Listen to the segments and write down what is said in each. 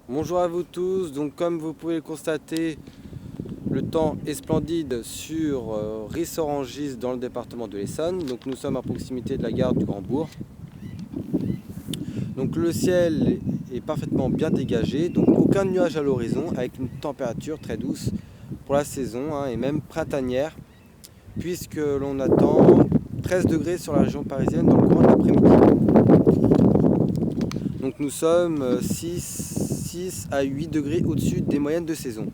Bonjour à vous tous, donc comme vous pouvez le constater, le temps est splendide sur Ris-Orangis dans le département de l'Essonne. Donc nous sommes à proximité de la gare du Grand-Bourg. Donc le ciel est parfaitement bien dégagé, donc aucun nuage à l'horizon avec une température très douce pour la saison et même printanière puisque l'on attend 13 degrés sur la région parisienne dans le courant de l'après-midi. Donc nous sommes 6 à 8 degrés au-dessus des moyennes de saison.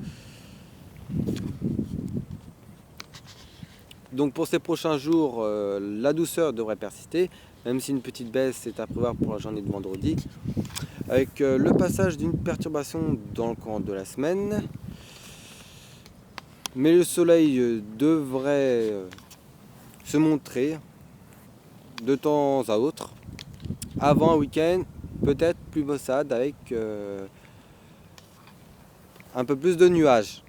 Donc pour ces prochains jours, la douceur devrait persister, même si une petite baisse est à prévoir pour la journée de vendredi, avec le passage d'une perturbation dans le courant de la semaine. Mais le soleil devrait se montrer de temps à autre, avant un week-end peut-être plus maussade avec un peu plus de nuages.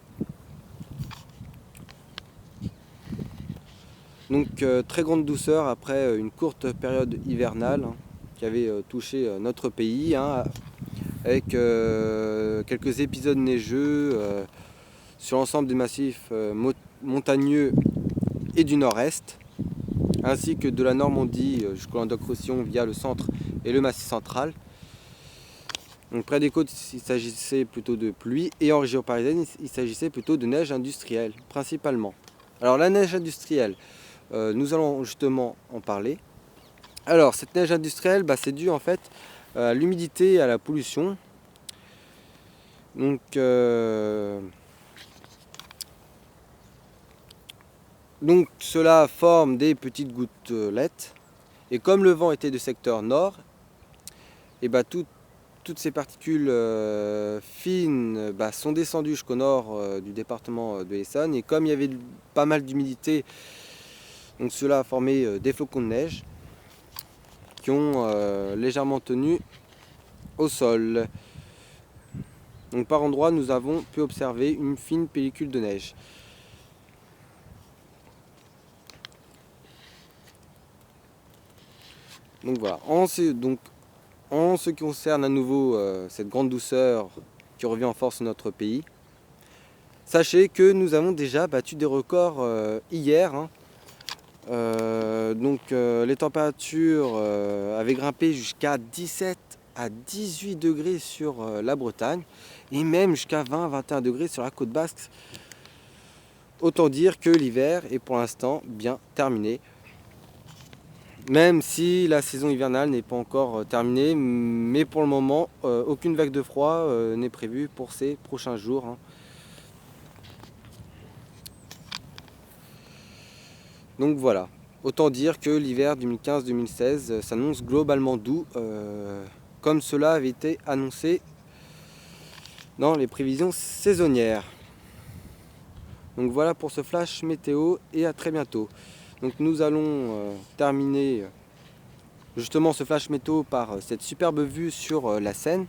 Donc très grande douceur après une courte période hivernale qui avait touché notre pays, avec quelques épisodes neigeux sur l'ensemble des massifs montagneux et du nord-est, ainsi que de la Normandie jusqu'au Languedoc-Roussillon via le centre et le massif central. Donc près des côtes, il s'agissait plutôt de pluie, et en région parisienne, il s'agissait plutôt de neige industrielle, principalement. Alors la neige industrielle, nous allons justement en parler. Alors cette neige industrielle, c'est dû en fait à l'humidité et à la pollution. Donc, cela forme des petites gouttelettes. Et comme le vent était du secteur nord, et toutes ces particules fines sont descendues jusqu'au nord du département de l'Essonne. Et comme il y avait pas mal d'humidité, donc cela a formé des flocons de neige qui ont légèrement tenu au sol. Donc par endroits, nous avons pu observer une fine pellicule de neige. Donc voilà. En ce qui concerne à nouveau cette grande douceur qui revient en force sur notre pays, sachez que nous avons déjà battu des records hier. Les températures avaient grimpé jusqu'à 17 à 18 degrés sur la Bretagne et même jusqu'à 20-21 degrés sur la côte basque. Autant dire que l'hiver est pour l'instant bien terminé. Même si la saison hivernale n'est pas encore terminée, mais pour le moment, aucune vague de froid n'est prévue pour ces prochains jours. Donc voilà, autant dire que l'hiver 2015-2016 s'annonce globalement doux, comme cela avait été annoncé dans les prévisions saisonnières. Donc voilà pour ce flash météo et à très bientôt. Donc nous allons terminer justement ce flash météo par cette superbe vue sur la Seine.